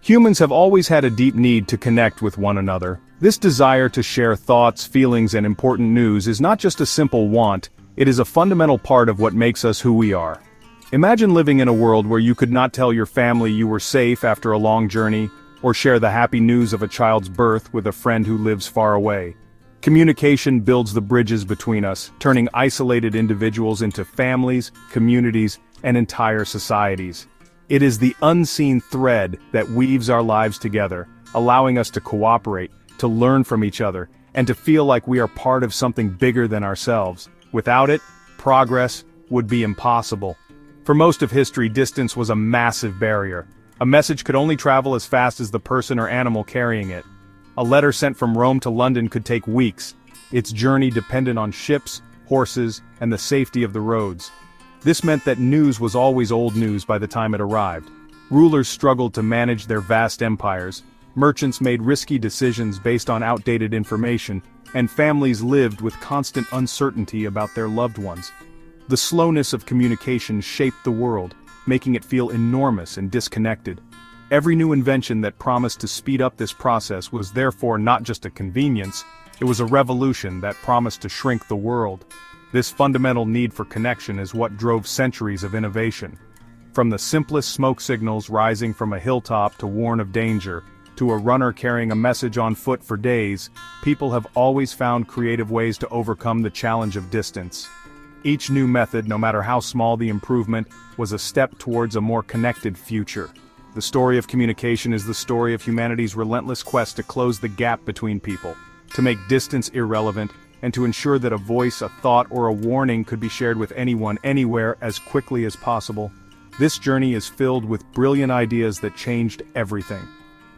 Humans have always had a deep need to connect with one another. This desire to share thoughts, feelings, and important news is not just a simple want, it is a fundamental part of what makes us who we are. Imagine living in a world where you could not tell your family you were safe after a long journey, or share the happy news of a child's birth with a friend who lives far away. Communication builds the bridges between us, turning isolated individuals into families, communities, and entire societies. It is the unseen thread that weaves our lives together, allowing us to cooperate, to learn from each other, and to feel like we are part of something bigger than ourselves. Without it, progress would be impossible. For most of history, distance was a massive barrier. A message could only travel as fast as the person or animal carrying it. A letter sent from Rome to London could take weeks. Its journey depended on ships, horses, and the safety of the roads. This meant that news was always old news by the time it arrived. Rulers struggled to manage their vast empires, merchants made risky decisions based on outdated information, and families lived with constant uncertainty about their loved ones. The slowness of communication shaped the world, making it feel enormous and disconnected. Every new invention that promised to speed up this process was therefore not just a convenience, it was a revolution that promised to shrink the world. This fundamental need for connection is what drove centuries of innovation. From the simplest smoke signals rising from a hilltop to warn of danger, to a runner carrying a message on foot for days, people have always found creative ways to overcome the challenge of distance. Each new method, no matter how small the improvement, was a step towards a more connected future. The story of communication is the story of humanity's relentless quest to close the gap between people, to make distance irrelevant, and to ensure that a voice, a thought, or a warning could be shared with anyone, anywhere, as quickly as possible. This journey is filled with brilliant ideas that changed everything.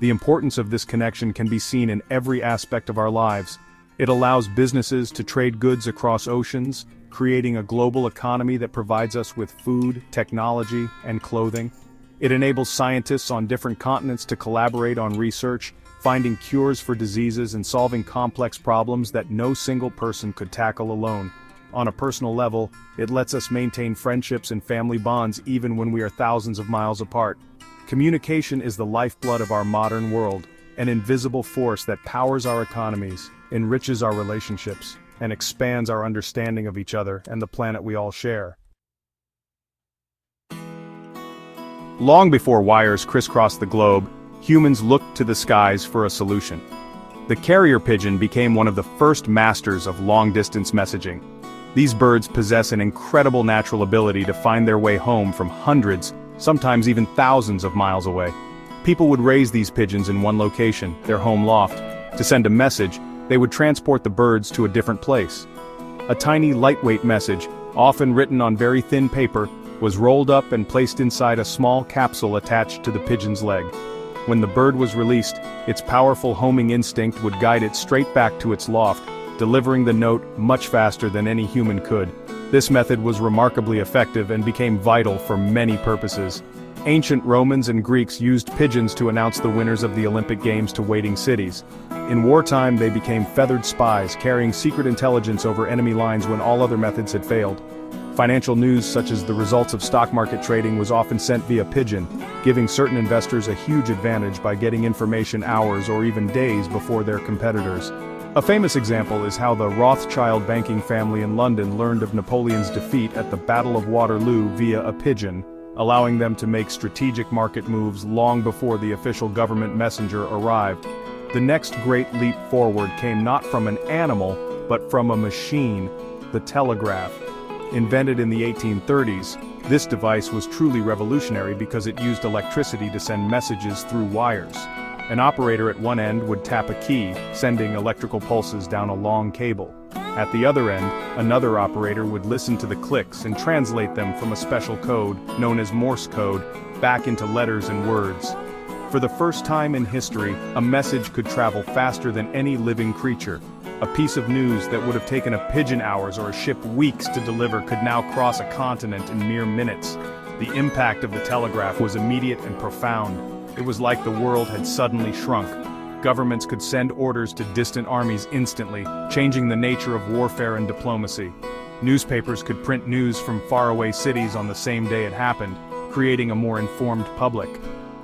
The importance of this connection can be seen in every aspect of our lives. It allows businesses to trade goods across oceans, creating a global economy that provides us with food, technology, and clothing. It enables scientists on different continents to collaborate on research, finding cures for diseases and solving complex problems that no single person could tackle alone. On a personal level, it lets us maintain friendships and family bonds even when we are thousands of miles apart. Communication is the lifeblood of our modern world, an invisible force that powers our economies, enriches our relationships, and expands our understanding of each other and the planet we all share. Long before wires crisscrossed the globe, humans looked to the skies for a solution. The carrier pigeon became one of the first masters of long-distance messaging. These birds possess an incredible natural ability to find their way home from hundreds, sometimes even thousands of miles away. People would raise these pigeons in one location, their home loft. To send a message, they would transport the birds to a different place. A tiny, lightweight message, often written on very thin paper, was rolled up and placed inside a small capsule attached to the pigeon's leg. When the bird was released, its powerful homing instinct would guide it straight back to its loft, delivering the note much faster than any human could. This method was remarkably effective and became vital for many purposes. Ancient Romans and Greeks used pigeons to announce the winners of the Olympic Games to waiting cities. In wartime, they became feathered spies, carrying secret intelligence over enemy lines when all other methods had failed. Financial news such as the results of stock market trading was often sent via pigeon, giving certain investors a huge advantage by getting information hours or even days before their competitors. A famous example is how the Rothschild banking family in London learned of Napoleon's defeat at the Battle of Waterloo via a pigeon, allowing them to make strategic market moves long before the official government messenger arrived. The next great leap forward came not from an animal, but from a machine, the telegraph. Invented in the 1830s, this device was truly revolutionary because it used electricity to send messages through wires. An operator at one end would tap a key, sending electrical pulses down a long cable. At the other end, another operator would listen to the clicks and translate them from a special code, known as Morse code, back into letters and words. For the first time in history, a message could travel faster than any living creature. A piece of news that would have taken a pigeon hours or a ship weeks to deliver could now cross a continent in mere minutes. The impact of the telegraph was immediate and profound. It was like the world had suddenly shrunk. Governments could send orders to distant armies instantly, changing the nature of warfare and diplomacy. Newspapers could print news from faraway cities on the same day it happened, creating a more informed public.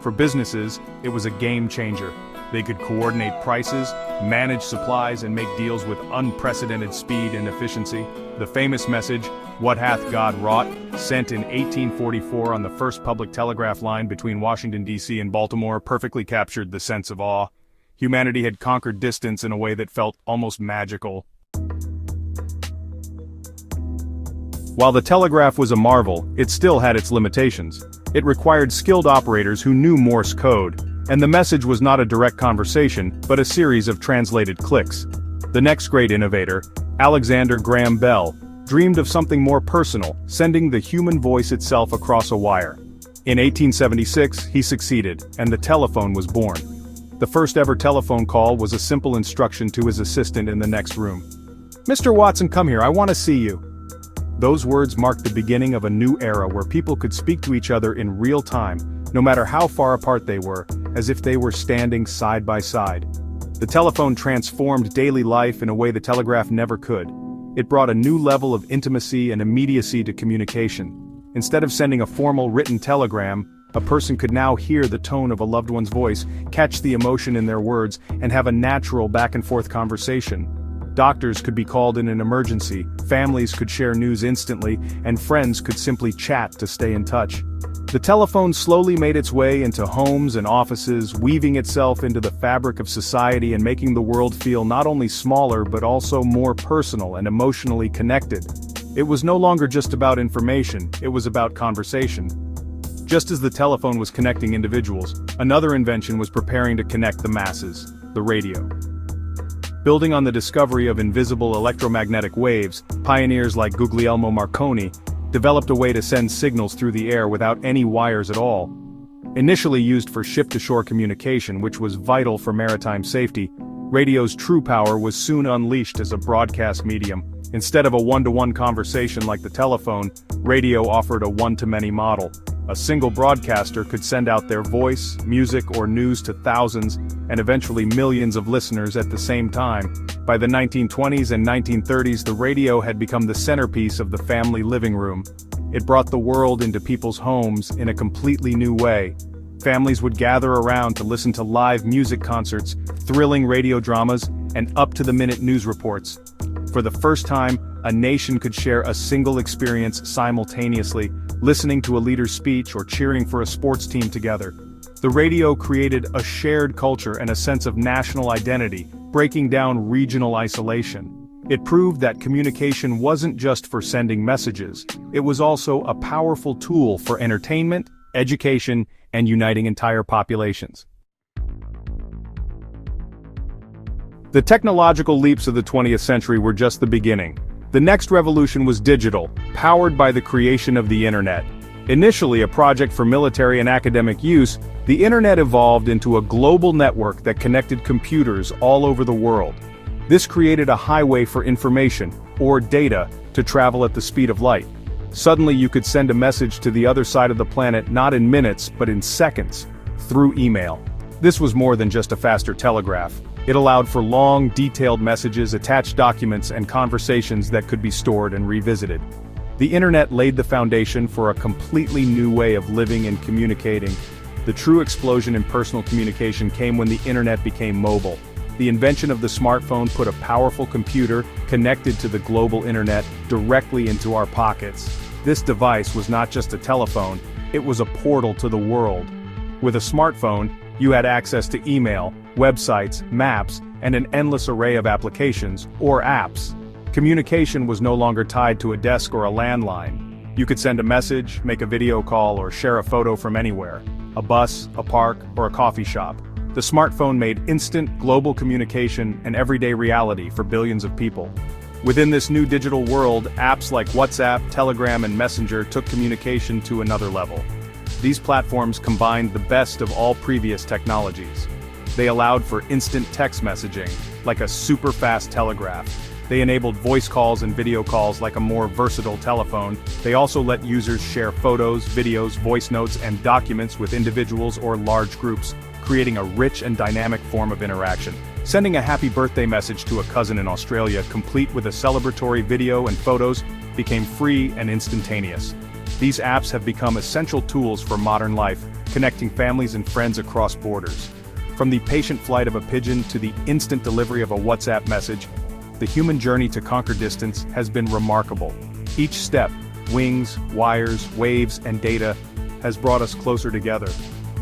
For businesses, it was a game changer. They could coordinate prices, manage supplies, and make deals with unprecedented speed and efficiency. The famous message, "What hath God wrought?" sent in 1844 on the first public telegraph line between Washington, D.C. and Baltimore, perfectly captured the sense of awe. Humanity had conquered distance in a way that felt almost magical. While the telegraph was a marvel, it still had its limitations. It required skilled operators who knew Morse code, and the message was not a direct conversation, but a series of translated clicks. The next great innovator, Alexander Graham Bell, dreamed of something more personal, sending the human voice itself across a wire. In 1876, he succeeded, and the telephone was born. The first ever telephone call was a simple instruction to his assistant in the next room. "Mr. Watson, come here, I want to see you." Those words marked the beginning of a new era where people could speak to each other in real time, no matter how far apart they were, as if they were standing side by side. The telephone transformed daily life in a way the telegraph never could. It brought a new level of intimacy and immediacy to communication. Instead of sending a formal written telegram, a person could now hear the tone of a loved one's voice, catch the emotion in their words, and have a natural back-and-forth conversation. Doctors could be called in an emergency, families could share news instantly, and friends could simply chat to stay in touch. The telephone slowly made its way into homes and offices, weaving itself into the fabric of society and making the world feel not only smaller but also more personal and emotionally connected. It was no longer just about information, it was about conversation. Just as the telephone was connecting individuals, another invention was preparing to connect the masses: the radio. Building on the discovery of invisible electromagnetic waves, pioneers like Guglielmo Marconi developed a way to send signals through the air without any wires at all. Initially used for ship-to-shore communication, which was vital for maritime safety, radio's true power was soon unleashed as a broadcast medium. Instead of a one-to-one conversation like the telephone, radio offered a one-to-many model. A single broadcaster could send out their voice, music, or news to thousands, and eventually millions of listeners at the same time. By the 1920s and 1930s, the radio had become the centerpiece of the family living room. It brought the world into people's homes in a completely new way. Families would gather around to listen to live music concerts, thrilling radio dramas, and up-to-the-minute news reports. For the first time, a nation could share a single experience simultaneously, listening to a leader's speech or cheering for a sports team together. The radio created a shared culture and a sense of national identity, breaking down regional isolation. It proved that communication wasn't just for sending messages, it was also a powerful tool for entertainment, education, and uniting entire populations. The technological leaps of the 20th century were just the beginning. The next revolution was digital, powered by the creation of the internet. Initially a project for military and academic use, the internet evolved into a global network that connected computers all over the world. This created a highway for information, or data, to travel at the speed of light. Suddenly you could send a message to the other side of the planet not in minutes, but in seconds, through email. This was more than just a faster telegraph. It allowed for long, detailed messages, attached documents, and conversations that could be stored and revisited. The internet laid the foundation for a completely new way of living and communicating. The true explosion in personal communication came when the internet became mobile. The invention of the smartphone put a powerful computer, connected to the global internet, directly into our pockets. This device was not just a telephone, it was a portal to the world. With a smartphone, you had access to email, websites, maps, and an endless array of applications, or apps. Communication was no longer tied to a desk or a landline. You could send a message, make a video call, or share a photo from anywhere: a bus, a park, or a coffee shop. The smartphone made instant, global communication an everyday reality for billions of people. Within this new digital world, apps like WhatsApp, Telegram, and Messenger took communication to another level. These platforms combined the best of all previous technologies. They allowed for instant text messaging, like a super-fast telegraph. They enabled voice calls and video calls like a more versatile telephone. They also let users share photos, videos, voice notes, and documents with individuals or large groups, creating a rich and dynamic form of interaction. Sending a happy birthday message to a cousin in Australia, complete with a celebratory video and photos, became free and instantaneous. These apps have become essential tools for modern life, connecting families and friends across borders. From the patient flight of a pigeon to the instant delivery of a WhatsApp message, the human journey to conquer distance has been remarkable. Each step, wings, wires, waves, and data, has brought us closer together.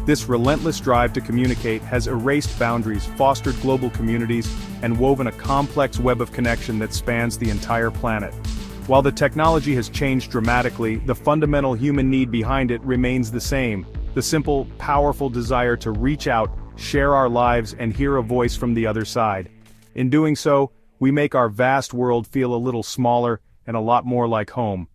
This relentless drive to communicate has erased boundaries, fostered global communities, and woven a complex web of connection that spans the entire planet. While the technology has changed dramatically, the fundamental human need behind it remains the same: the simple, powerful desire to reach out, share our lives, and hear a voice from the other side. In doing so, we make our vast world feel a little smaller and a lot more like home.